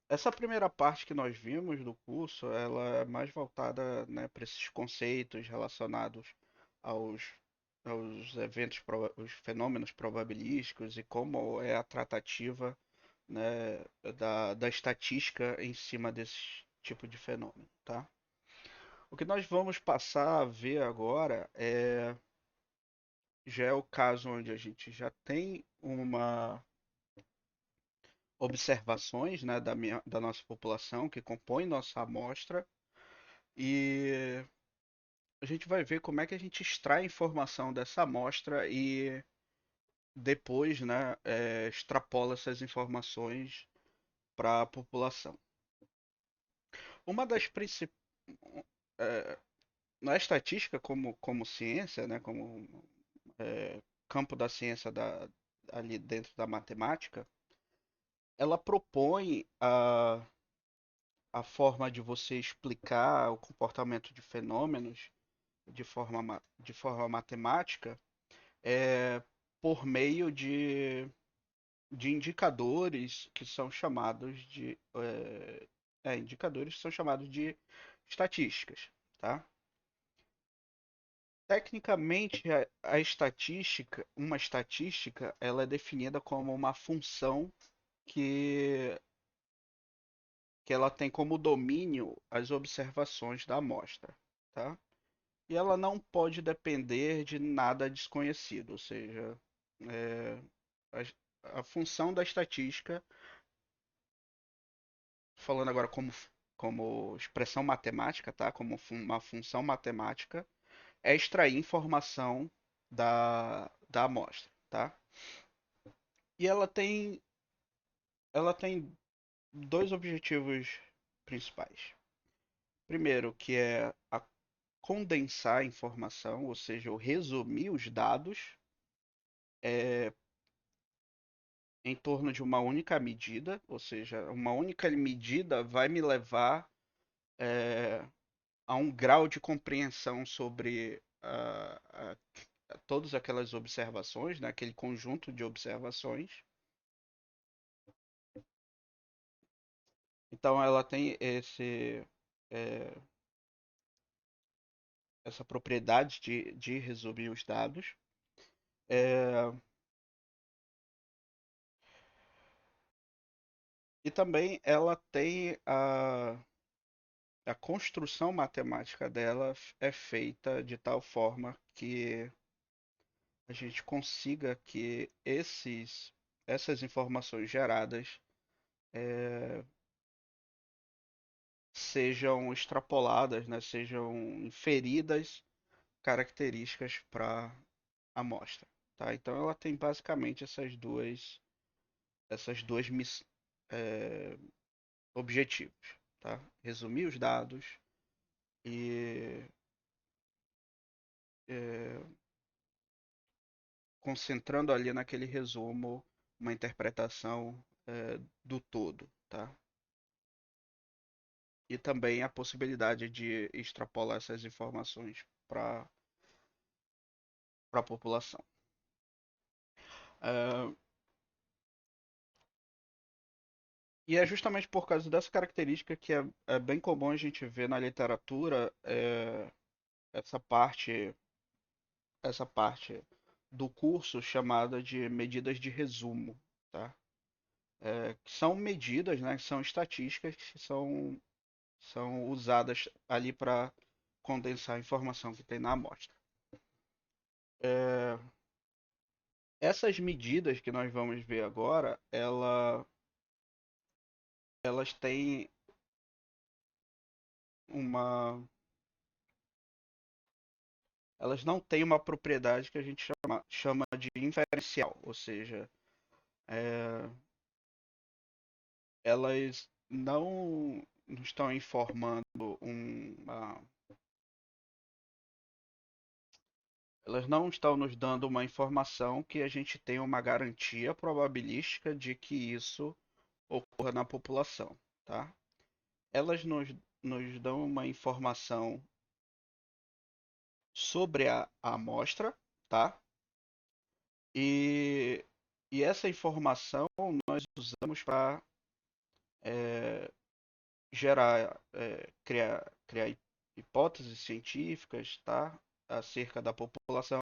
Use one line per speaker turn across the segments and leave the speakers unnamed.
Essa primeira parte que nós vimos do curso, ela é mais voltada, né, para esses conceitos relacionados aos, aos os fenômenos probabilísticos e como é a tratativa, né, da estatística em cima desse tipo de fenômeno, tá? O que nós vamos passar a ver agora já é o caso onde a gente já tem uma observações, né, da nossa população que compõe nossa amostra e a gente vai ver como é que a gente extrai informação dessa amostra e depois, né, extrapola essas informações para a população. Uma das principais na estatística como ciência, né, como campo da ciência ali dentro da matemática, ela propõe a forma de você explicar o comportamento de fenômenos de forma matemática é, por meio de indicadores que são chamados indicadores que são chamados de estatísticas, tá? Tecnicamente, a estatística, uma estatística, ela é definida como uma função que, que ela tem como domínio as observações da amostra, tá? E ela não pode depender de nada desconhecido, ou seja, é, a função da estatística, falando agora como expressão matemática, tá? Como uma função matemática, é extrair informação da amostra, tá? E ela tem dois objetivos principais. Primeiro, que é a condensar a informação, ou seja, o resumir os dados em torno de uma única medida, ou seja, uma única medida vai me levar é, a um grau de compreensão sobre todas aquelas observações, né, aquele conjunto de observações. Então ela tem é, essa propriedade de resumir os dados. É, e também ela tem a construção matemática dela é feita de tal forma que a gente consiga que essas informações geradas é, sejam extrapoladas, né, sejam inferidas características para a amostra. Tá? Então ela tem basicamente essas duas é, objetivos. Tá? Resumir os dados e é, concentrando ali naquele resumo uma interpretação do todo. Tá? E também a possibilidade de extrapolar essas informações para a população. Uh, e é justamente por causa dessa característica que é bem comum a gente ver na literatura essa parte, essa parte do curso chamada de medidas de resumo, tá? Que são medidas, né, que são estatísticas que são usadas ali para condensar a informação que tem na amostra. É, essas medidas que nós vamos ver agora, elas têm uma, elas não têm uma propriedade que a gente chama de inferencial, ou seja, é, elas não estão informando uma, elas não estão nos dando uma informação que a gente tenha uma garantia probabilística de que isso ocorra na população, tá? Elas nos dão uma informação sobre a amostra, tá? E, e essa informação nós usamos para é, gerar, criar hipóteses científicas, tá? Acerca da população.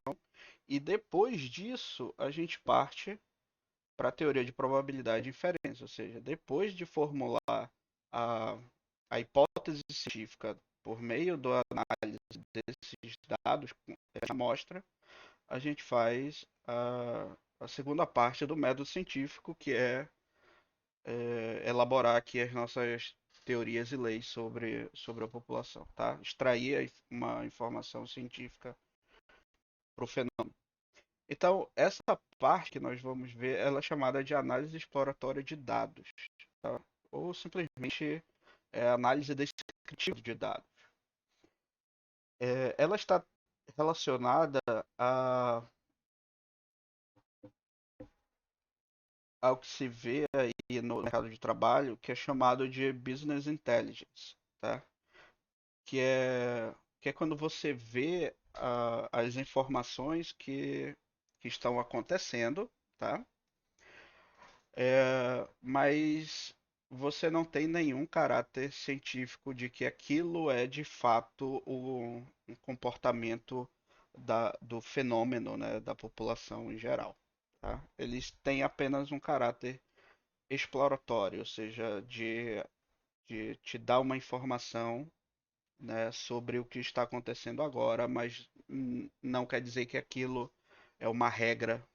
E depois disso, a gente parte para a teoria de probabilidade e inferência, ou seja, depois de formular a, a hipótese científica por meio da análise desses dados, essa amostra, a gente faz a segunda parte do método científico, que elaborar aqui as nossas teorias e leis sobre a população, tá? Extrair uma informação científica para o fenômeno. Então, essa parte que nós vamos ver, ela é chamada de análise exploratória de dados, tá? Ou simplesmente análise descritiva de dados. Ela está relacionada a, ao que se vê aí no mercado de trabalho, que é chamado de business intelligence, tá? Que é, que é quando você vê as informações que estão acontecendo, tá? Mas você não tem nenhum caráter científico de que aquilo é de fato um comportamento do fenômeno, né, da população em geral. Tá? Eles têm apenas um caráter exploratório, ou seja, de te dar uma informação, né, sobre o que está acontecendo agora, mas não quer dizer que aquilo é uma regra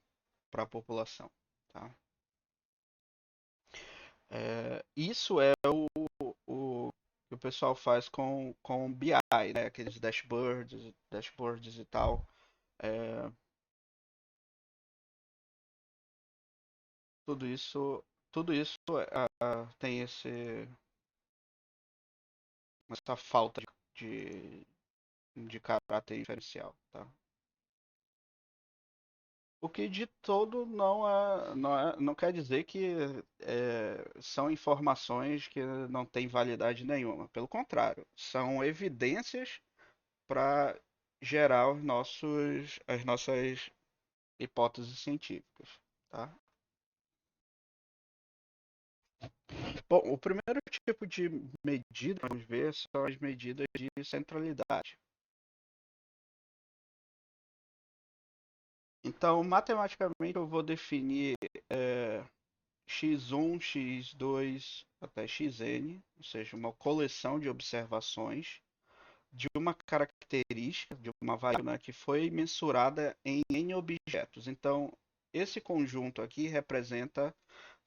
para a população. Tá? Isso é o que o pessoal faz com BI, né? Aqueles dashboards e tal. É, tudo isso, tudo isso tem essa falta de caráter diferencial, tá? O que de todo não quer dizer que são informações que não têm validade nenhuma. Pelo contrário, são evidências para gerar as nossas hipóteses científicas, tá? Bom, o primeiro tipo de medida que vamos ver são as medidas de centralidade. Então, matematicamente, eu vou definir x1, x2 até xn, ou seja, uma coleção de observações de uma característica, de uma variável, né, que foi mensurada em n objetos. Então, esse conjunto aqui representa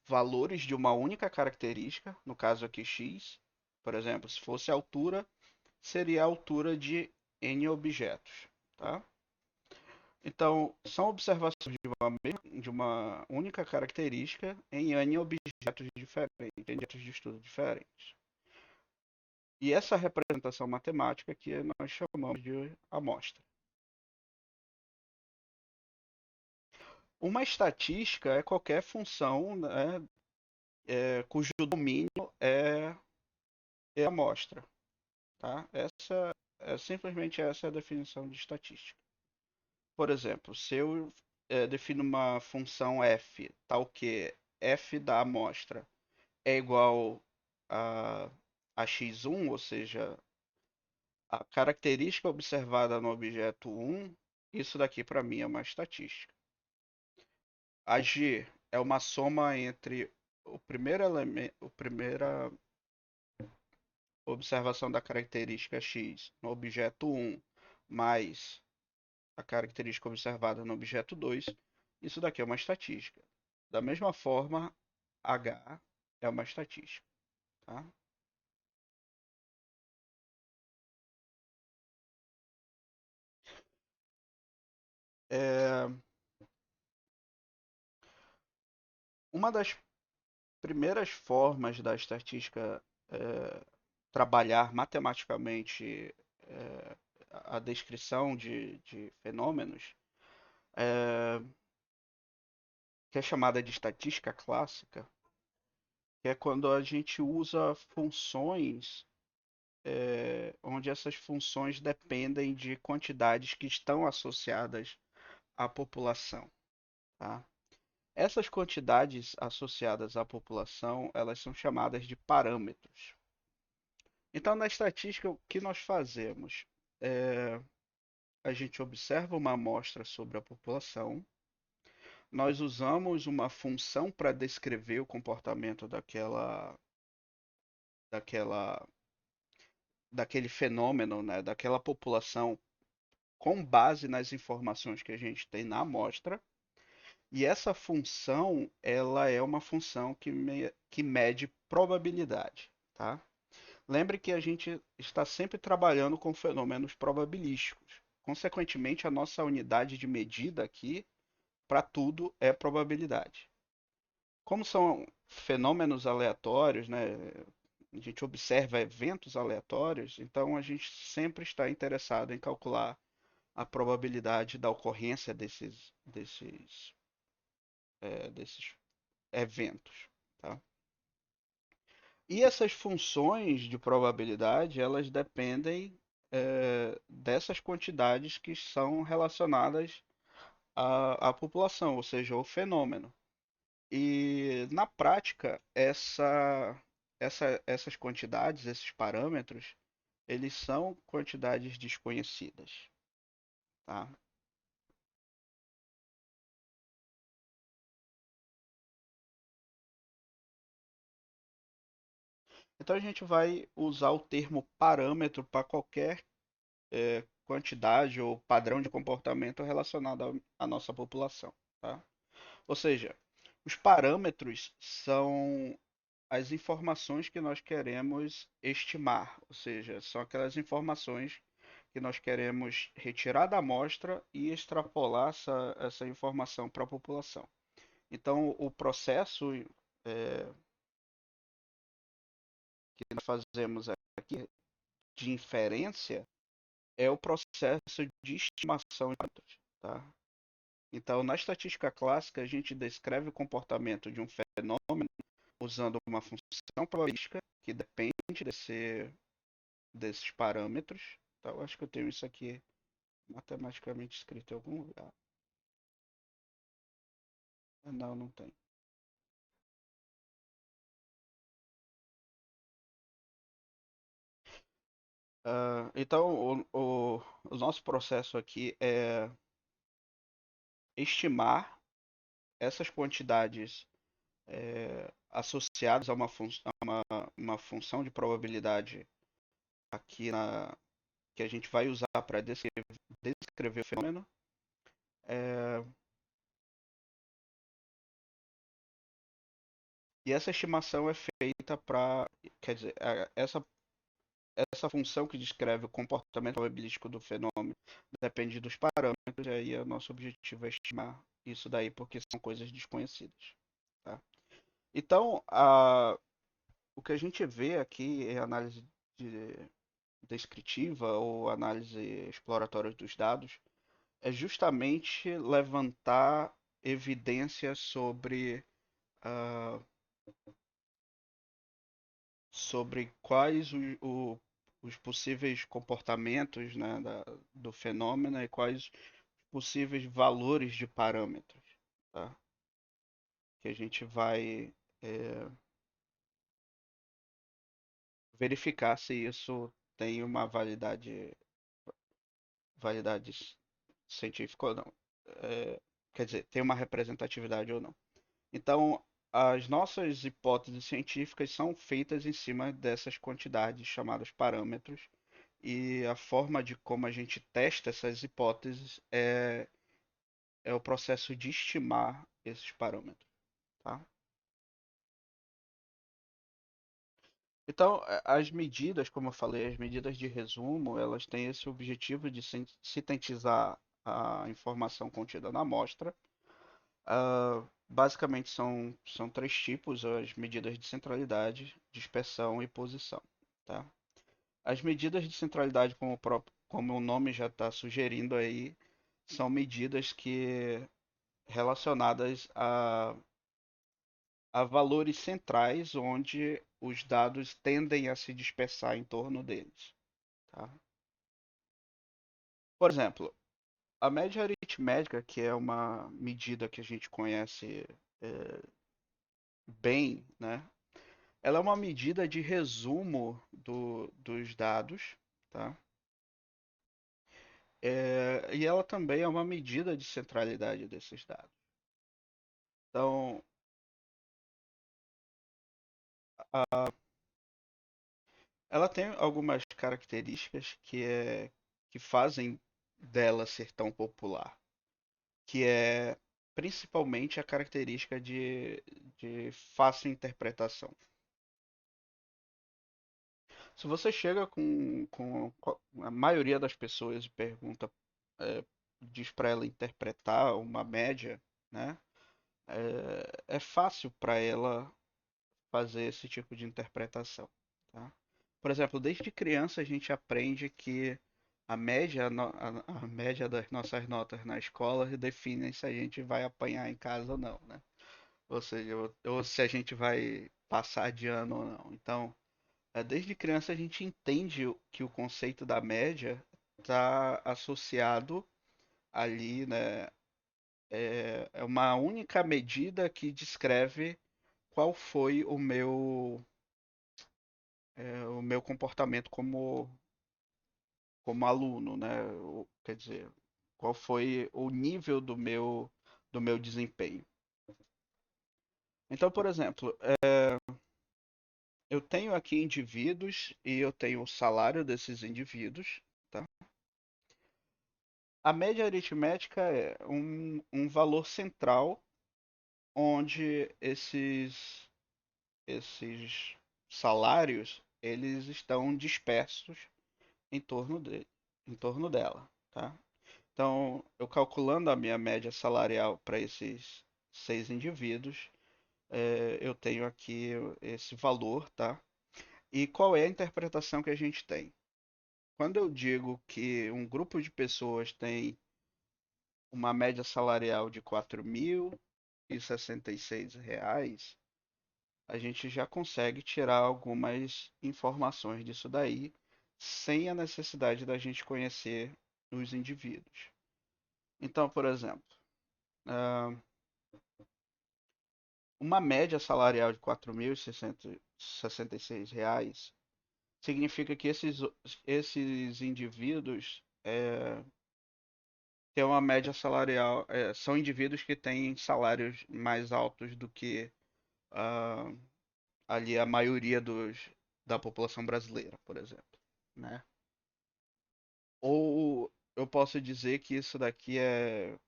valores de uma única característica, no caso aqui x. Por exemplo, se fosse a altura, seria a altura de n objetos. Tá? Então, são observações de uma única característica em n objetos diferentes, em objetos de estudo diferentes. E essa representação matemática que nós chamamos de amostra. Uma estatística é qualquer função, né, cujo domínio é a amostra. Tá? Simplesmente essa é a definição de estatística. Por exemplo, se eu defino uma função f, tal que f da amostra é igual a, a x1, ou seja, a característica observada no objeto 1, isso daqui para mim é uma estatística. A g é uma soma entre o primeiro elemento, a primeira observação da característica x no objeto 1 mais a característica observada no objeto 2, isso daqui é uma estatística. Da mesma forma, H é uma estatística. Tá? É, uma das primeiras formas da estatística trabalhar matematicamente é, a descrição de fenômenos, é, que é chamada de estatística clássica, que é quando a gente usa funções onde essas funções dependem de quantidades que estão associadas à população. Tá? Essas quantidades associadas à população, elas são chamadas de parâmetros. Então, na estatística, o que nós fazemos? É, a gente observa uma amostra sobre a população, nós usamos uma função para descrever o comportamento daquela, daquele fenômeno, né, daquela população, com base nas informações que a gente tem na amostra. E essa função, ela é uma função que mede probabilidade, tá? Lembre que a gente está sempre trabalhando com fenômenos probabilísticos. Consequentemente, a nossa unidade de medida aqui, para tudo, é probabilidade. Como são fenômenos aleatórios, né? A gente observa eventos aleatórios, então a gente sempre está interessado em calcular a probabilidade da ocorrência desses eventos, tá? E essas funções de probabilidade, elas dependem dessas quantidades que são relacionadas à população, ou seja, ao fenômeno. E na prática, essas quantidades, esses parâmetros, eles são quantidades desconhecidas, tá? Então a gente vai usar o termo parâmetro para qualquer quantidade ou padrão de comportamento relacionado à nossa população, tá? Ou seja, os parâmetros são as informações que nós queremos estimar, ou seja, são aquelas informações que nós queremos retirar da amostra e extrapolar essa informação para a população. Então, o processo é, que nós fazemos aqui de inferência é o processo de estimação de dados, tá? Então, na estatística clássica, a gente descreve o comportamento de um fenômeno usando uma função probabilística que depende desses parâmetros. Tá? Eu acho que eu tenho isso aqui matematicamente escrito em algum lugar. Não, não tem. Então, o nosso processo aqui é estimar essas quantidades associadas a uma função de probabilidade aqui que a gente vai usar para descrever o fenômeno. É, e essa estimação é feita para, quer dizer, essa função que descreve o comportamento probabilístico do fenômeno depende dos parâmetros, e aí o nosso objetivo é estimar isso daí, porque são coisas desconhecidas. Tá? Então, o que a gente vê aqui em análise de, descritiva ou análise exploratória dos dados é justamente levantar evidências uh, sobre quais os possíveis comportamentos, né, do fenômeno e quais possíveis valores de parâmetros, tá? Que a gente vai é, verificar se isso tem uma validade científica ou não. Quer dizer, tem uma representatividade ou não. Então, as nossas hipóteses científicas são feitas em cima dessas quantidades chamadas parâmetros, e a forma de como a gente testa essas hipóteses é o processo de estimar esses parâmetros, tá? Então, as medidas, como eu falei, as medidas de resumo, elas têm esse objetivo de sintetizar a informação contida na amostra. Basicamente são três tipos: as medidas de centralidade, dispersão e posição, tá? As medidas de centralidade, como o nome já está sugerindo aí, são medidas que relacionadas a valores centrais onde os dados tendem a se dispersar em torno deles, tá? Por exemplo, a média aritmética, que é uma medida que a gente conhece é, bem, né? Ela é uma medida de resumo dos dados, tá? E ela também é uma medida de centralidade desses dados. Então, ela tem algumas características que fazem dela ser tão popular, que é principalmente a característica de fácil interpretação. Se você chega com a maioria das pessoas e pergunta, diz para ela interpretar uma média, né? É fácil para ela fazer esse tipo de interpretação, tá? Por exemplo, desde criança a gente aprende que a média das nossas notas na escola define se a gente vai apanhar em casa ou não, né? Ou seja, ou se a gente vai passar de ano ou não. Então, desde criança a gente entende que o conceito da média está associado ali, né? É uma única medida que descreve qual foi o meu comportamento como aluno, né? Quer dizer, qual foi o nível do meu desempenho. Então, por exemplo, eu tenho aqui indivíduos e eu tenho o salário desses indivíduos, tá? A média aritmética é um valor central onde esses salários eles estão dispersos em torno em torno dela, tá? Então, eu calculando a minha média salarial para esses seis indivíduos, eu tenho aqui esse valor, tá? E qual é a interpretação que a gente tem? Quando eu digo que um grupo de pessoas tem uma média salarial de R$ 4.066, a gente já consegue tirar algumas informações disso daí, sem a necessidade da gente conhecer os indivíduos. Então, por exemplo, ah, uma média salarial de R$ 4.066 significa que esses indivíduos têm uma média salarial, são indivíduos que têm salários mais altos do que ah, ali a maioria da população brasileira, por exemplo, né? Ou eu posso dizer que isso daqui é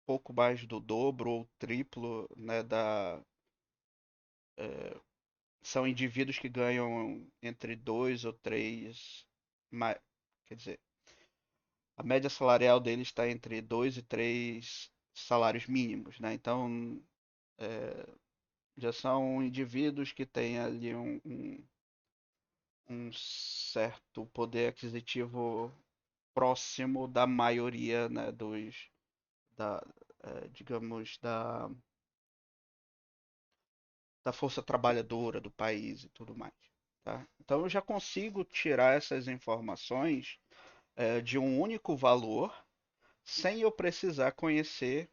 pouco mais do dobro ou triplo, né, são indivíduos que ganham entre dois ou três, quer dizer, a média salarial deles está entre dois e três salários mínimos, né? Então, já são indivíduos que têm ali um certo poder aquisitivo próximo da maioria, né, da, digamos, da força trabalhadora do país e tudo mais, tá? Então eu já consigo tirar essas informações de um único valor sem eu precisar conhecer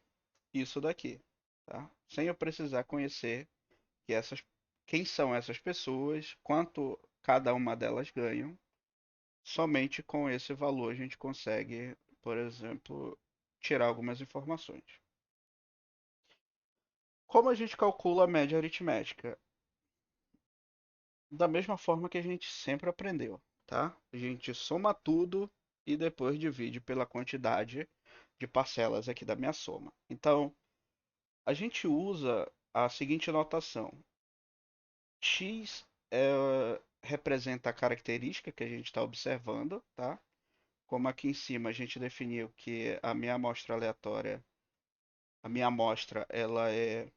isso daqui, tá? Sem eu precisar conhecer que quem são essas pessoas, quanto cada uma delas ganham. Somente com esse valor a gente consegue, por exemplo, tirar algumas informações. Como a gente calcula a média aritmética? Da mesma forma que a gente sempre aprendeu, tá? A gente soma tudo e depois divide pela quantidade de parcelas aqui da minha soma. Então, a gente usa a seguinte notação: x representa a característica que a gente está observando, tá? Como aqui em cima a gente definiu que a minha amostra aleatória, a minha amostra, ela é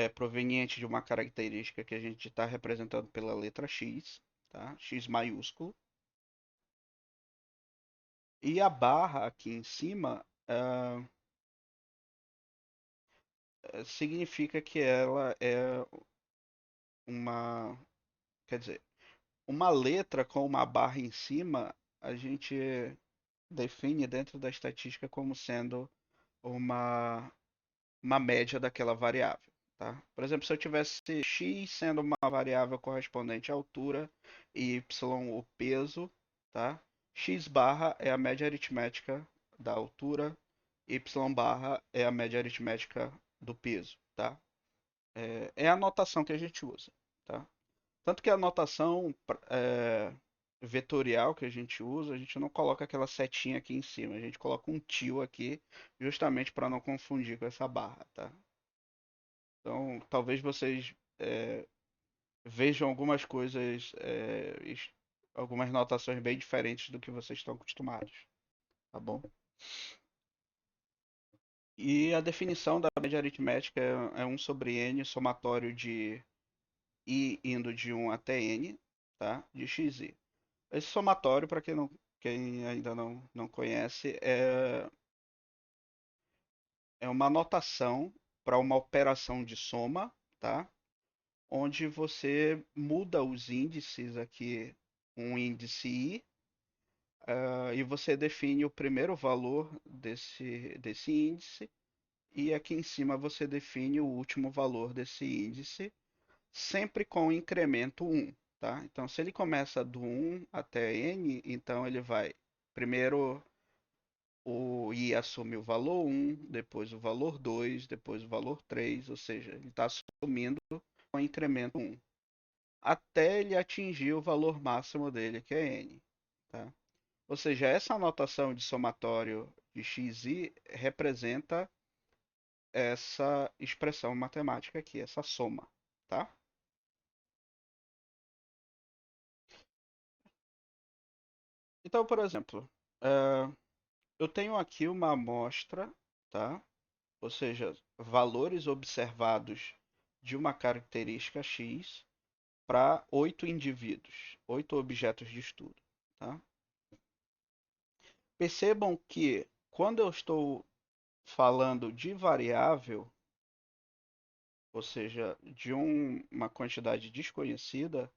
proveniente de uma característica que a gente está representando pela letra x, tá? X maiúsculo. E a barra aqui em cima significa que ela é uma, quer dizer, uma letra com uma barra em cima a gente define dentro da estatística como sendo uma, uma média daquela variável, tá? Por exemplo, se eu tivesse x sendo uma variável correspondente à altura e y o peso, tá? X barra é a média aritmética da altura, y barra é a média aritmética do peso, tá? É a notação que a gente usa, tá? Tanto que a notação vetorial que a gente usa, a gente não coloca aquela setinha aqui em cima, a gente coloca um tio aqui, justamente para não confundir com essa barra, tá? Então, talvez vocês vejam algumas coisas, algumas notações bem diferentes do que vocês estão acostumados, tá bom? E a definição da média aritmética é 1 sobre n somatório de i indo de 1 até n, tá? De xi. Esse somatório, para quem ainda não conhece, é uma notação para uma operação de soma, tá? Onde você muda os índices aqui, um índice i, e você define o primeiro valor desse índice, e aqui em cima você define o último valor desse índice, sempre com incremento 1, tá? Então, se ele começa do 1 até n, então ele vai primeiro o i assume o valor 1, depois o valor 2, depois o valor 3, ou seja, ele está assumindo com incremento 1, até ele atingir o valor máximo dele, que é n, tá? Ou seja, essa anotação de somatório de xi representa essa expressão matemática aqui, essa soma, tá? Então, por exemplo, eu tenho aqui uma amostra, tá? Ou seja, valores observados de uma característica x para 8 indivíduos, 8 objetos de estudo, tá? Percebam que quando eu estou falando de variável, ou seja, de uma quantidade desconhecida,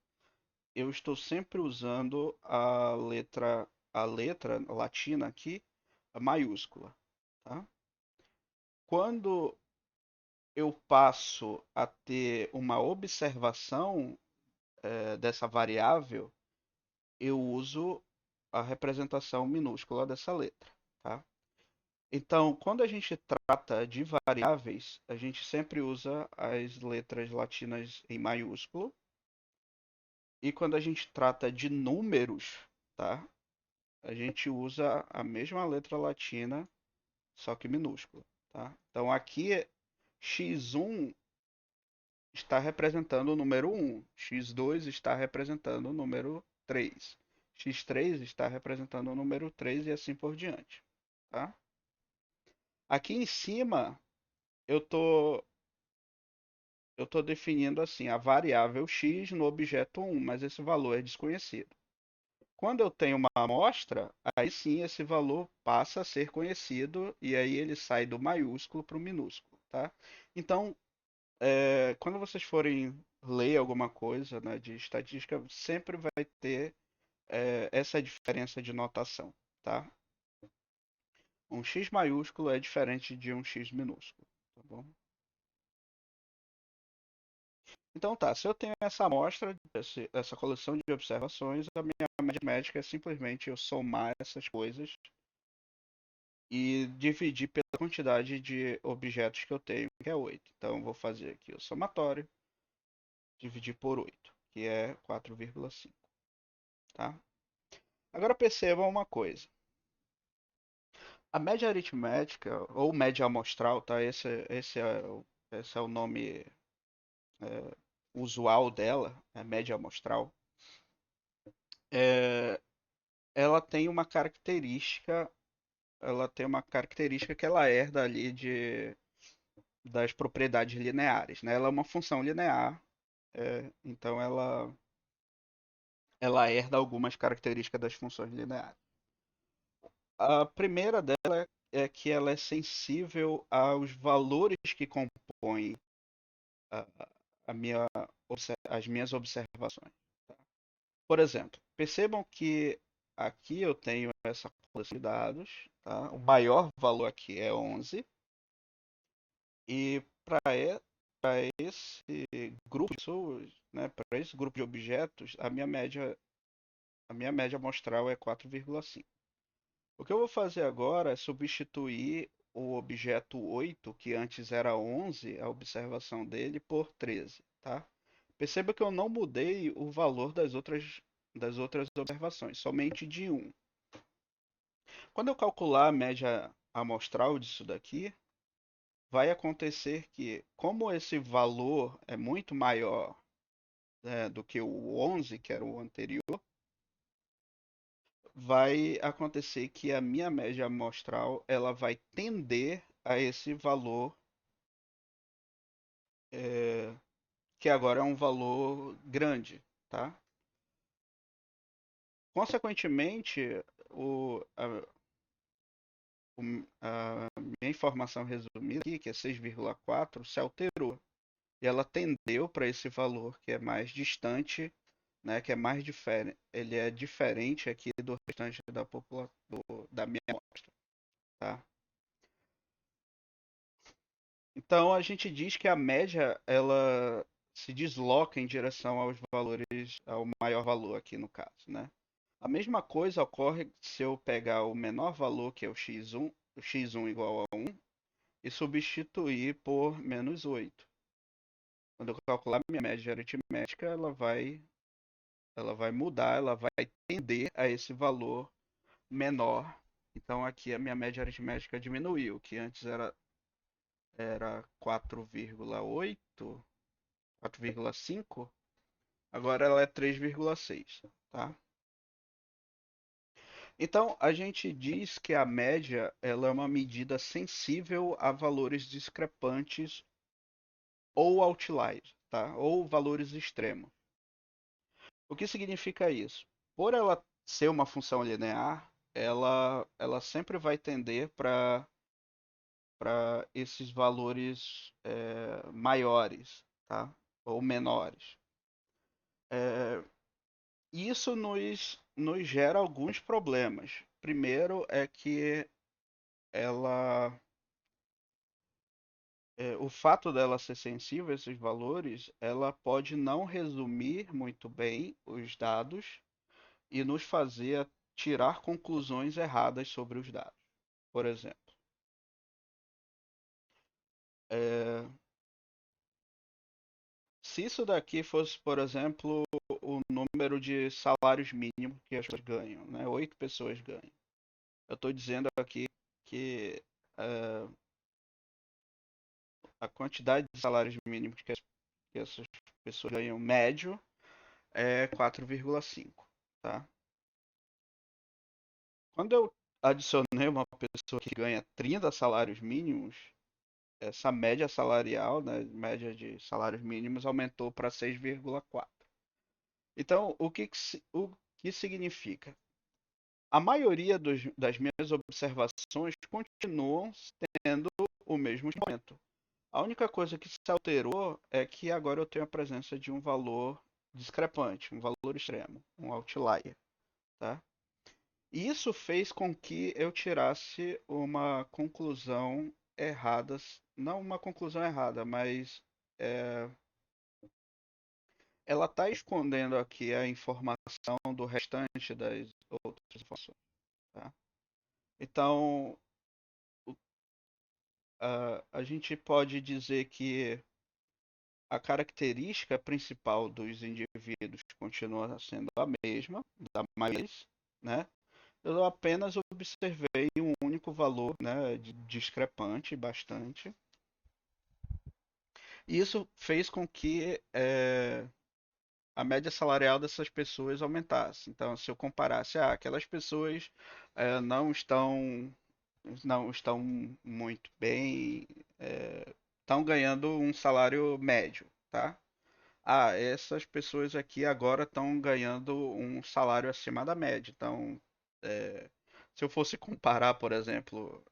eu estou sempre usando a letra latina aqui, a maiúscula, tá? Quando eu passo a ter uma observação dessa variável, eu uso a representação minúscula dessa letra, tá? Então, quando a gente trata de variáveis, a gente sempre usa as letras latinas em maiúsculo. E quando a gente trata de números, tá? A gente usa a mesma letra latina, só que minúscula, tá? Então aqui x1 está representando o número 1, x2 está representando o número 3, x3 está representando o número 3 e assim por diante, tá? Aqui em cima eu tô eu tô definindo assim a variável x no objeto 1, mas esse valor é desconhecido. Quando eu tenho uma amostra, aí sim esse valor passa a ser conhecido e aí ele sai do maiúsculo para o minúsculo, tá? Então, quando vocês forem ler alguma coisa, né, de estatística, sempre vai ter essa diferença de notação, tá? Um X maiúsculo é diferente de um X minúsculo, tá bom? Então tá, se eu tenho essa amostra, essa coleção de observações, a minha média médica é simplesmente eu somar essas coisas e dividir pela quantidade de objetos que eu tenho, que é 8. Então, eu vou fazer aqui o somatório, dividir por 8, que é 4,5. Tá? Agora percebam uma coisa. A média aritmética, ou média amostral, tá? Esse é o nome usual dela, a média amostral. É, ela tem uma característica, que ela herda ali das propriedades lineares, né? Ela é uma função linear. Então ela herda algumas características das funções lineares. A primeira dela é que ela é sensível aos valores que compõem a, a minha, as minhas observações. Por exemplo, percebam que aqui eu tenho essa coleção de dados, tá? O maior valor aqui é 11 e para esse grupo de pessoas, né, para esse grupo de objetos, a minha média amostral é 4,5. O que eu vou fazer agora é substituir o objeto 8, que antes era 11, a observação dele, por 13, tá? Perceba que eu não mudei o valor das outras observações, somente de um. Quando eu calcular a média amostral disso daqui, vai acontecer que, como esse valor é muito maior, né, do que o 11, que era o anterior, vai acontecer que a minha média amostral ela vai tender a esse valor, é, que agora é um valor grande, tá? Consequentemente, a minha informação resumida aqui, que é 6,4, se alterou. E ela tendeu para esse valor que é mais distante, né, que é mais diferente. Ele é diferente aqui do restante da população, da minha amostra, tá? Então a gente diz que a média ela se desloca em direção aos valores, ao maior valor aqui no caso, né? A mesma coisa ocorre se eu pegar o menor valor, que é o x1 igual a 1, e substituir por -8. Quando eu calcular minha média aritmética, ela vai mudar, ela vai tender a esse valor menor. Então aqui a minha média aritmética diminuiu, que antes era 4,8, 4,5, agora ela é 3,6, tá? Então, a gente diz que a média ela é uma medida sensível a valores discrepantes ou outliers, tá? Ou valores extremos. O que significa isso? Por ela ser uma função linear, ela sempre vai tender para esses valores maiores, tá? Ou menores. É, isso nos gera alguns problemas. Primeiro é que ela, o fato dela ser sensível a esses valores, ela pode não resumir muito bem os dados e nos fazer tirar conclusões erradas sobre os dados. Por exemplo, é, se isso daqui fosse, por exemplo, o número de salários mínimos que as pessoas ganham, né? 8 pessoas ganham. Eu estou dizendo aqui que é, a quantidade de salários mínimos que essas pessoas ganham médio é 4,5, tá? Quando eu adicionei uma pessoa que ganha 30 salários mínimos, essa média salarial, né, média de salários mínimos aumentou para 6,4. Então, o que significa? A maioria das minhas observações continuam tendo o mesmo momento. A única coisa que se alterou é que agora eu tenho a presença de um valor discrepante, um valor extremo, um outlier, tá? E isso fez com que eu tirasse uma conclusão errada, não uma conclusão errada, mas é, ela está escondendo aqui a informação do restante das outras informações, tá? Então, a gente pode dizer que a característica principal dos indivíduos continua sendo a mesma, da maioria, né? Eu apenas observei um único valor, né, discrepante bastante. E isso fez com que a média salarial dessas pessoas aumentasse. Então, se eu comparasse, aquelas pessoas não estão muito bem, estão ganhando um salário médio, tá? Essas pessoas aqui agora estão ganhando um salário acima da média. Então, se eu fosse comparar, por exemplo,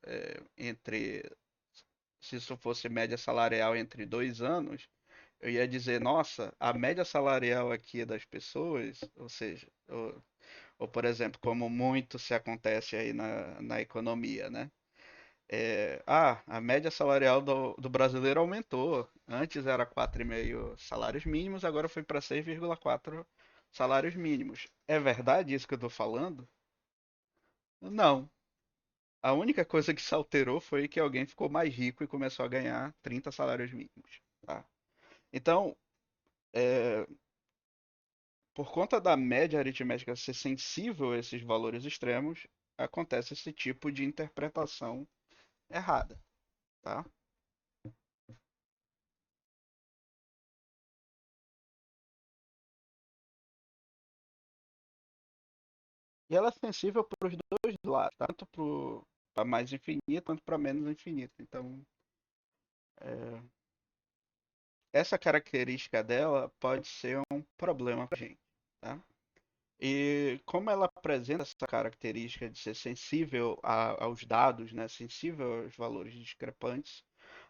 se isso fosse média salarial entre 2 anos, eu ia dizer, nossa, a média salarial aqui das pessoas, ou seja, Ou, por exemplo, como muito se acontece aí na economia, né? A média salarial do brasileiro aumentou. Antes era 4,5 salários mínimos, agora foi para 6,4 salários mínimos. É verdade isso que eu estou falando? Não. A única coisa que se alterou foi que alguém ficou mais rico e começou a ganhar 30 salários mínimos. Tá? Então, é, por conta da média aritmética ser sensível a esses valores extremos, acontece esse tipo de interpretação errada. Tá? E ela é sensível para os dois lados, tanto para mais infinito quanto para menos infinito. Então, é, essa característica dela pode ser um problema para a gente. Tá? E como ela apresenta essa característica de ser sensível aos dados, né, sensível aos valores discrepantes,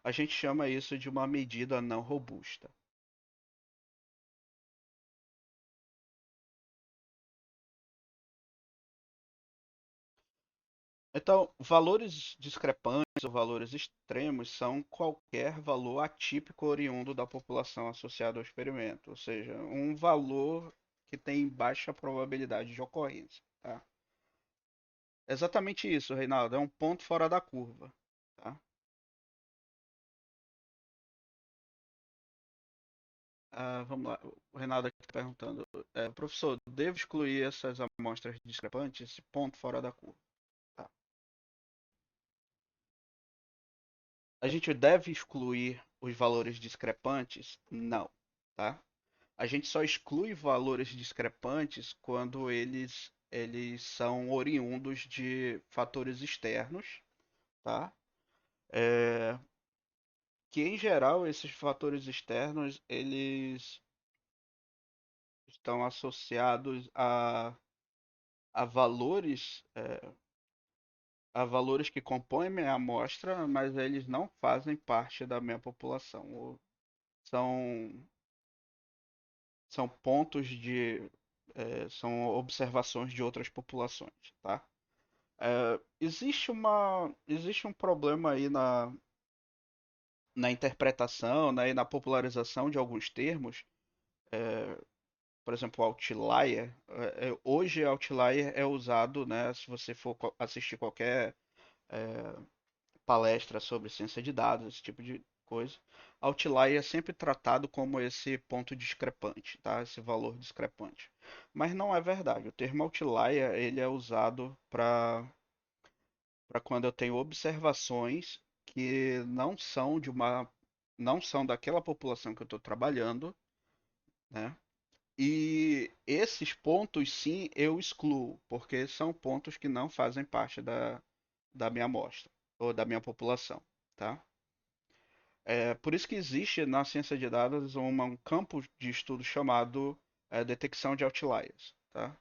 a gente chama isso de uma medida não robusta. Então, valores discrepantes ou valores extremos são qualquer valor atípico oriundo da população associado ao experimento, ou seja, um valor que tem baixa probabilidade de ocorrência. Tá? Exatamente isso, Reinaldo, é um ponto fora da curva. Tá? Vamos lá, o Reinaldo aqui está perguntando, professor, devo excluir essas amostras discrepantes, esse ponto fora da curva? Tá? A gente deve excluir os valores discrepantes? Não. Tá? A gente só exclui valores discrepantes quando eles são oriundos de fatores externos, tá? É, que em geral esses fatores externos eles estão associados a valores a valores que compõem minha amostra, mas eles não fazem parte da minha população. Ou são são pontos de são observações de outras populações, tá? Existe um problema aí na interpretação, né, e na popularização de alguns termos. Por exemplo, outlier. Hoje, outlier é usado, né, se você for assistir qualquer é, palestra sobre ciência de dados, esse tipo de coisa. Outlier é sempre tratado como esse ponto discrepante, tá? Esse valor discrepante. Mas não é verdade. O termo outlier ele é usado para quando eu tenho observações que não são daquela população que eu estou trabalhando, né? E esses pontos sim eu excluo, porque são pontos que não fazem parte da minha amostra ou da minha população, tá? Por isso que existe na ciência de dados um campo de estudo chamado detecção de outliers, tá?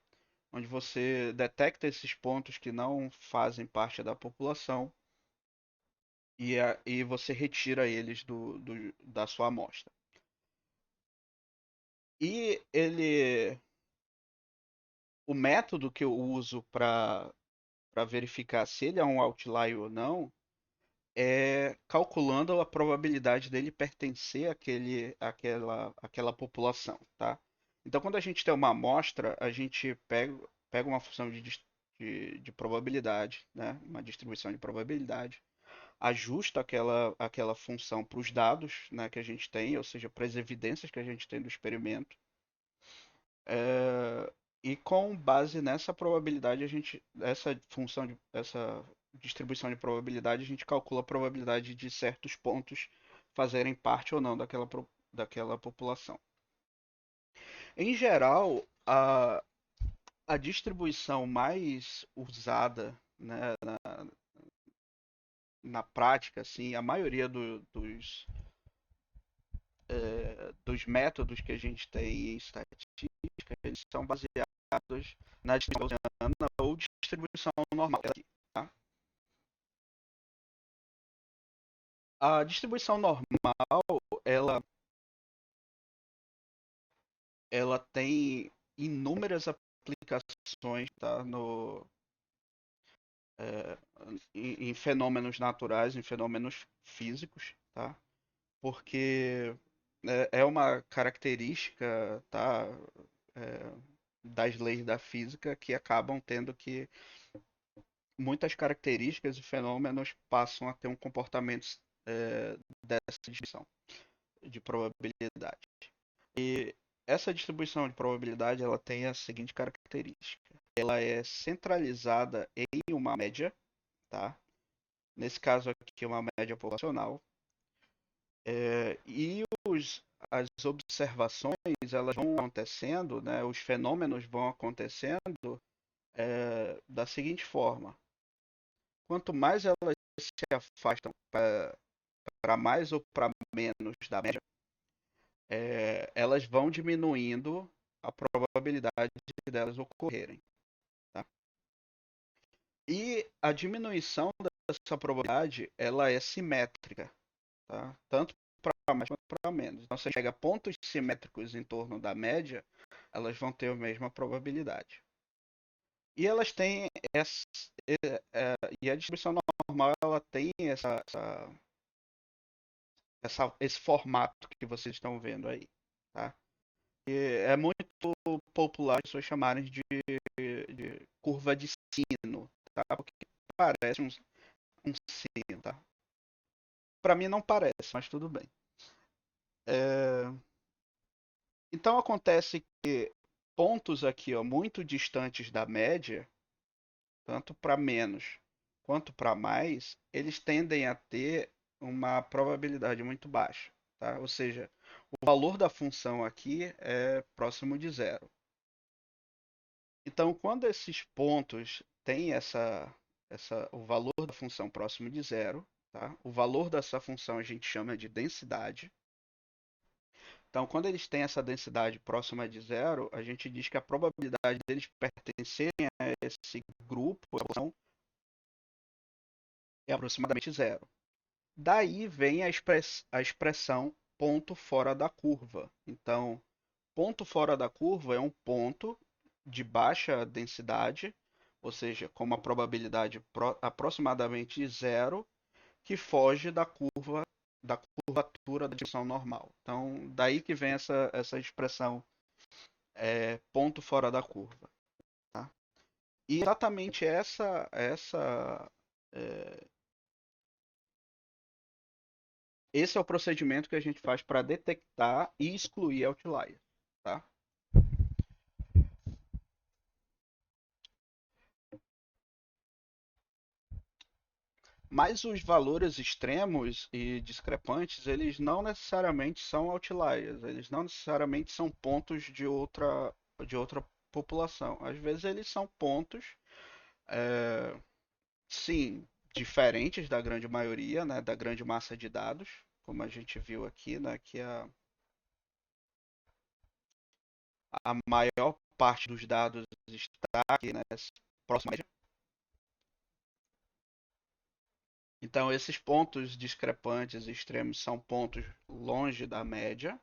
Onde você detecta esses pontos que não fazem parte da população e você retira eles da sua amostra. E o método que eu uso para verificar se ele é um outlier ou não é calculando a probabilidade dele pertencer àquela população, tá? Então, quando a gente tem uma amostra, a gente pega uma função de probabilidade, né? Uma distribuição de probabilidade, ajusta aquela função para os dados, né, que a gente tem, ou seja, para as evidências que a gente tem do experimento. E com base nessa probabilidade, essa distribuição de probabilidade, a gente calcula a probabilidade de certos pontos fazerem parte ou não daquela população. Em geral, a distribuição mais usada, né, na prática, assim, a maioria dos métodos que a gente tem em estatística, eles são baseados na distribuição gaussiana ou distribuição normal. Tá? A distribuição normal, ela tem inúmeras aplicações, tá, no, é, em fenômenos naturais, em fenômenos físicos, tá? Porque é uma característica, tá, é, das leis da física que acabam tendo que muitas características e fenômenos passam a ter um comportamento dessa distribuição de probabilidade. E essa distribuição de probabilidade ela tem a seguinte característica: ela é centralizada em uma média, tá? Nesse caso aqui uma média populacional, e as observações elas vão acontecendo, né? Os fenômenos vão acontecendo da seguinte forma: quanto mais elas se afastam para mais ou para menos da média, elas vão diminuindo a probabilidade delas ocorrerem. Tá? E a diminuição dessa probabilidade ela é simétrica, tá? Tanto para mais quanto para menos. Então, você pega pontos simétricos em torno da média, elas vão ter a mesma probabilidade. E elas têm essa, e a distribuição normal ela tem esse formato que vocês estão vendo aí, tá? E é muito popular as pessoas chamarem de curva de sino, tá? Porque parece um sino, tá? Para mim não parece, mas tudo bem. É, então acontece que pontos aqui, ó, muito distantes da média, tanto para menos quanto para mais, eles tendem a ter uma probabilidade muito baixa, tá? Ou seja, o valor da função aqui é próximo de zero. Então, quando esses pontos têm o valor da função próximo de zero, tá? O valor dessa função a gente chama de densidade. Então, quando eles têm essa densidade próxima de zero, a gente diz que a probabilidade deles pertencerem a esse grupo é aproximadamente zero. Daí vem a expressão ponto fora da curva. Então, ponto fora da curva é um ponto de baixa densidade, ou seja, com uma probabilidade aproximadamente zero, que foge da curvatura da direção normal. Então, daí que vem essa expressão ponto fora da curva. Tá? E exatamente é, esse é o procedimento que a gente faz para detectar e excluir outliers. Tá? Mas os valores extremos e discrepantes, eles não necessariamente são outliers, eles não necessariamente são pontos de outra população. Às vezes eles são pontos, é, sim, diferentes da grande maioria, né, da grande massa de dados, como a gente viu aqui, né, que a maior parte dos dados está aqui, né, próxima. Então, esses pontos discrepantes extremos são pontos longe da média,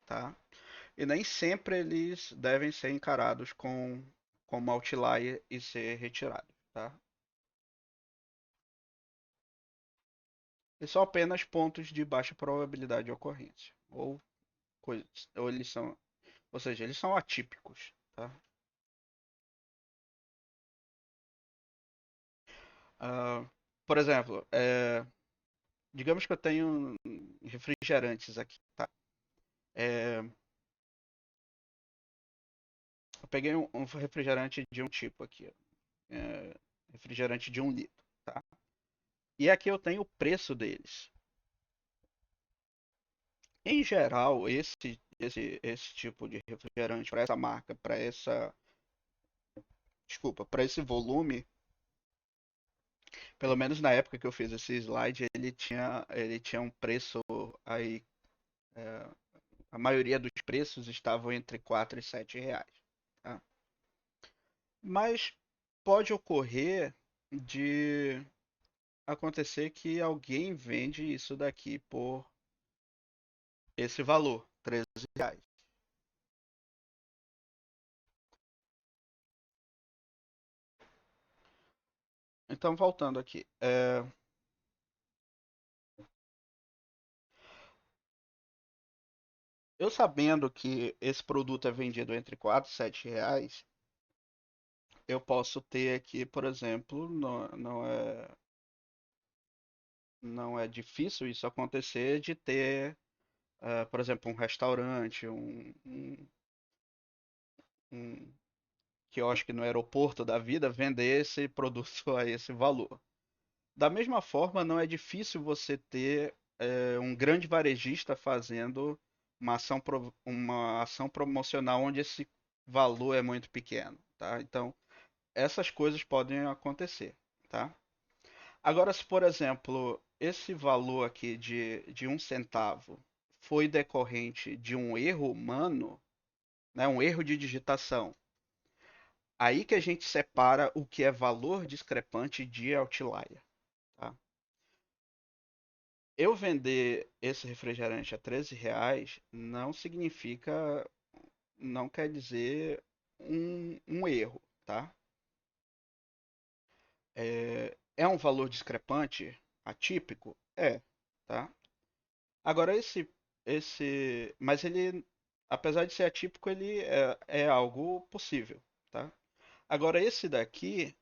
tá? E nem sempre eles devem ser encarados como outlier e ser retirados, tá? Eles são apenas pontos de baixa probabilidade de ocorrência, ou eles são, ou seja, eles são atípicos, tá? Ah, por exemplo, digamos que eu tenho refrigerantes aqui, tá? É, eu peguei um refrigerante de um tipo aqui, refrigerante de 1 litro, tá? E aqui eu tenho o preço deles. Em geral, esse tipo de refrigerante para essa marca, desculpa, para esse volume, pelo menos na época que eu fiz esse slide, ele tinha um preço aí, é, a maioria dos preços estavam entre 4 e 7 reais, tá? Mas pode ocorrer de acontecer que alguém vende isso daqui por esse valor, 13 reais. Então, voltando aqui. Eu sabendo que esse produto é vendido entre 4 e 7 reais, eu posso ter aqui, por exemplo, não é difícil isso acontecer de ter, por exemplo, um restaurante, um quiosque no aeroporto da vida vender esse produto a esse valor. Da mesma forma, não é difícil você ter um grande varejista fazendo uma ação promocional onde esse valor é muito pequeno, tá? Então, essas coisas podem acontecer, tá? Agora, se por exemplo, esse valor aqui de 1 centavo foi decorrente de um erro humano, né, um erro de digitação, aí que a gente separa o que é valor discrepante de outlier, tá? Eu vender esse refrigerante a 13 reais não significa, não quer dizer um erro, tá? É um valor discrepante, atípico? É, tá? Agora mas ele, apesar de ser atípico, ele é algo possível, tá? Agora esse daqui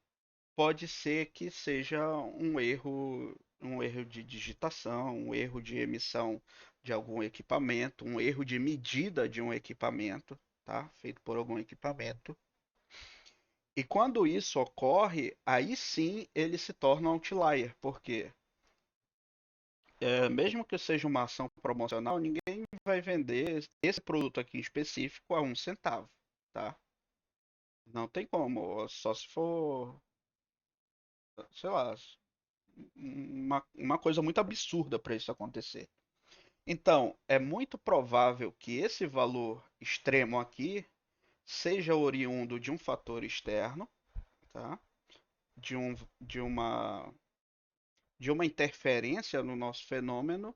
pode ser que seja um erro de digitação, um erro de emissão de algum equipamento, um erro de medida de um equipamento, tá? Feito por algum equipamento. E quando isso ocorre, aí sim ele se torna um outlier, porque mesmo que seja uma ação promocional, ninguém vai vender esse produto aqui em específico a 1 centavo, tá? Não tem como, só se for, sei lá, uma coisa muito absurda para isso acontecer. Então, é muito provável que esse valor extremo aqui seja oriundo de um fator externo, tá? De, um, de, uma, de uma interferência no nosso fenômeno,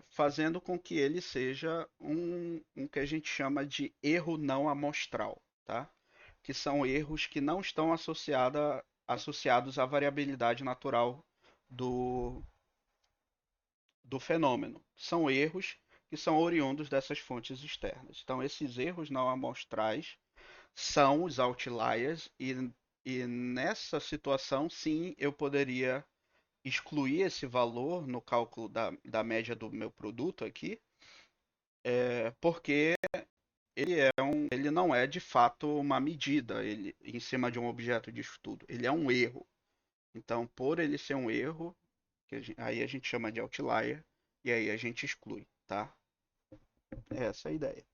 fazendo com que ele seja um que a gente chama de erro não amostral, tá? Que são erros que não estão associados à variabilidade natural do, do fenômeno. São erros que são oriundos dessas fontes externas. Então, esses erros não amostrais são os outliers e nessa situação, sim, eu poderia excluir esse valor no cálculo da média do meu produto aqui, porque ele não é de fato uma medida em cima de um objeto de estudo. Ele é um erro. Então, por ele ser um erro, aí a gente chama de outlier e aí a gente exclui, tá? Essa é a ideia.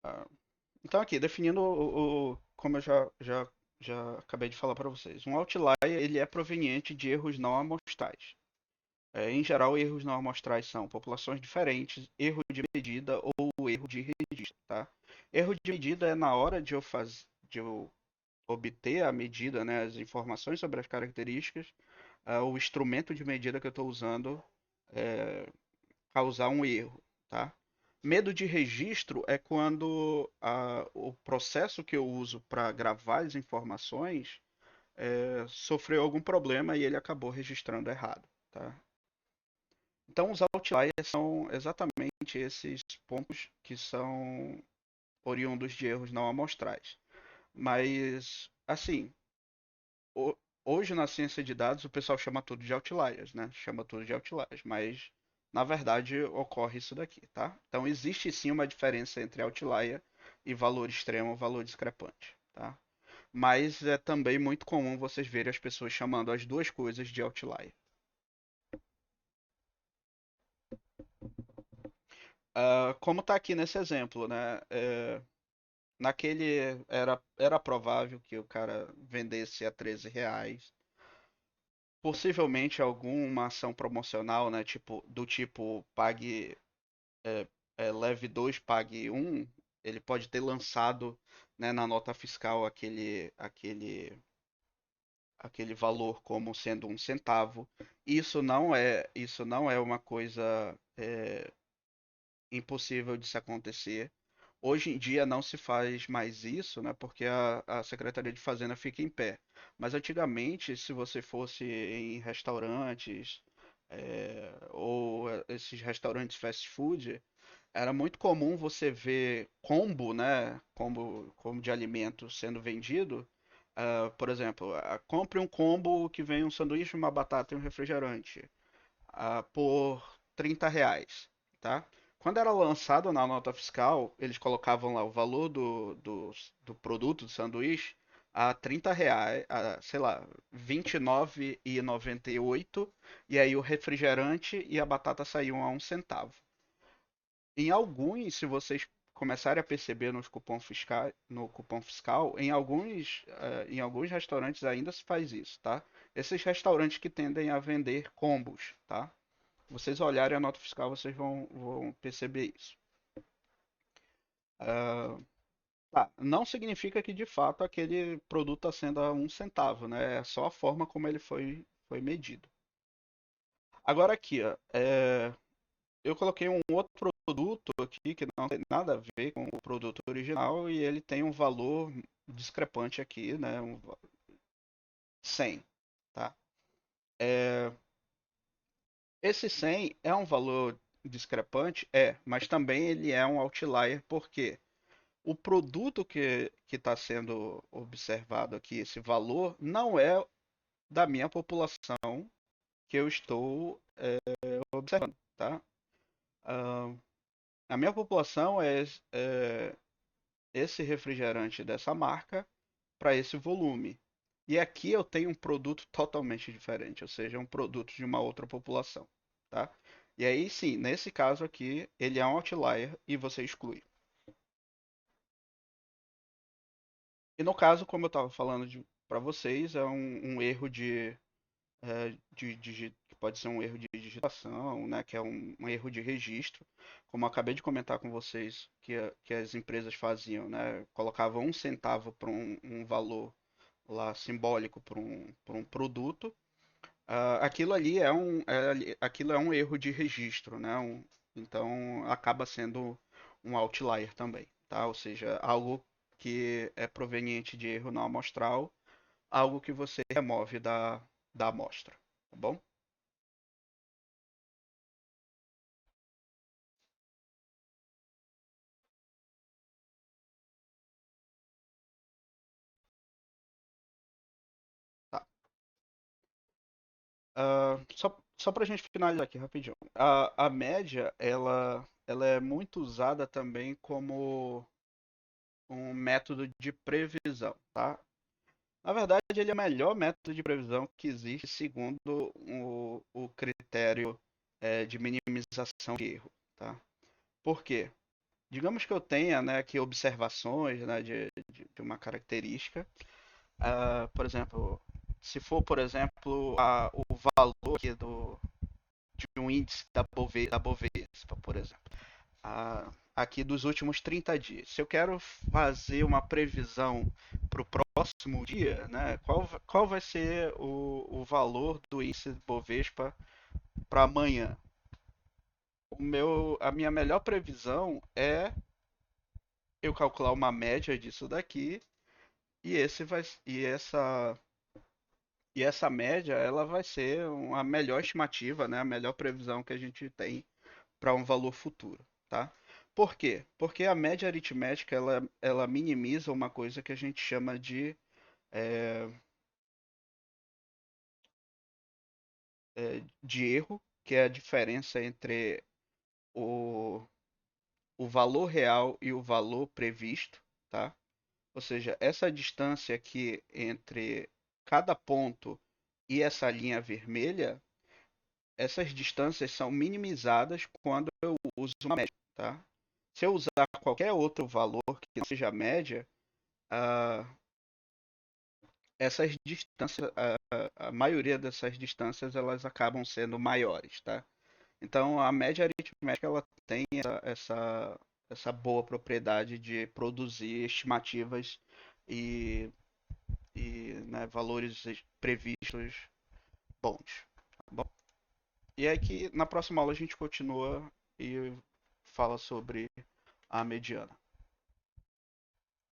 Ah, então aqui, definindo como eu já acabei de falar para vocês. Um outlier ele é proveniente de erros não amostrais. Em geral, erros não amostrais são populações diferentes, erro de medida ou erro de registro, tá? Erro de medida é na hora de eu obter a medida, né, as informações sobre as características, o instrumento de medida que eu estou usando é, causar um erro, tá? Medo de registro é quando o processo que eu uso para gravar as informações sofreu algum problema e ele acabou registrando errado, tá? Então, os outliers são exatamente esses pontos que são oriundos de erros não amostrais. Mas, assim, ho- hoje na ciência de dados o pessoal chama tudo de outliers, né? Chama tudo de outliers, mas na verdade ocorre isso daqui, tá? Então existe sim uma diferença entre outlier e valor extremo, valor discrepante, tá? Mas é também muito comum vocês verem as pessoas chamando as duas coisas de outlier. Como está aqui nesse exemplo, né? Naquele era provável que o cara vendesse a 13 reais. Possivelmente alguma ação promocional, né? Do tipo pague leve 2 pague um. Ele pode ter lançado, né, na nota fiscal aquele valor como sendo um centavo. Isso não é uma coisa impossível de se acontecer. Hoje em dia não se faz mais isso, né? Porque a Secretaria de Fazenda fica em pé. Mas antigamente, se você fosse em restaurantes ou esses restaurantes fast food, era muito comum você ver combo, né? Combo de alimentos sendo vendido. Por exemplo, compre um combo que vem um sanduíche, uma batata e um refrigerante por R$ 30, tá? Quando era lançado na nota fiscal, eles colocavam lá o valor do produto, do sanduíche, a R$ 30, sei lá, R$ 29,98, e aí o refrigerante e a batata saíam a um centavo. Em alguns, se vocês começarem a perceber no cupom fiscal, em alguns restaurantes ainda se faz isso, tá? Esses restaurantes que tendem a vender combos, tá? Vocês olharem a nota fiscal, vocês vão perceber isso. Ah, tá. Não significa que de fato aquele produto está sendo a um centavo, né? É só a forma como ele foi medido. Agora aqui, ó, eu coloquei um outro produto aqui que não tem nada a ver com o produto original e ele tem um valor discrepante aqui, né? 100, tá? É, esse 100 é um valor discrepante? Mas também ele é um outlier, porque o produto que está sendo observado aqui, esse valor, não é da minha população que eu estou observando, tá? Ah, a minha população é esse refrigerante dessa marca para esse volume. E aqui eu tenho um produto totalmente diferente, ou seja, um produto de uma outra população, tá? E aí sim, nesse caso aqui, ele é um outlier e você exclui. E no caso, como eu estava falando para vocês, é um erro que pode ser um erro de digitação, né, que é um erro de registro, como eu acabei de comentar com vocês que as empresas faziam, né, colocavam um centavo para um valor lá simbólico para um produto. Aquilo ali aquilo é um erro de registro, né, então acaba sendo um outlier também, tá? Ou seja, algo que é proveniente de erro não amostral, algo que você remove da amostra, tá bom? Tá. Só para a gente finalizar aqui rapidinho. A média, ela é muito usada também como um método de previsão, tá? Na verdade, ele é o melhor método de previsão que existe segundo o critério de minimização de erro, tá? Por quê? Digamos que eu tenha, né, aqui observações, né, de uma característica. Por exemplo, se for, por exemplo, o valor aqui de um índice da Bovespa, por exemplo, aqui dos últimos 30 dias. Se eu quero fazer uma previsão para o próximo dia, né, qual vai ser o valor do índice Bovespa para amanhã? A minha melhor previsão é eu calcular uma média disso daqui e esse vai e essa média ela vai ser uma melhor estimativa, né, a melhor previsão que a gente tem para um valor futuro, tá? Por quê? Porque a média aritmética ela minimiza uma coisa que a gente chama é, de erro, que é a diferença entre o, o valor real e o valor previsto, tá? Ou seja, essa distância aqui entre cada ponto e essa linha vermelha, essas distâncias são minimizadas quando eu uso uma média, tá? Se eu usar qualquer outro valor que não seja média, ah, essas distâncias, a maioria dessas distâncias, elas acabam sendo maiores, tá? Então, a média aritmética, ela tem essa boa propriedade de produzir estimativas e e né, valores previstos bons. Tá bom? E é que na próxima aula a gente continua e fala sobre a mediana.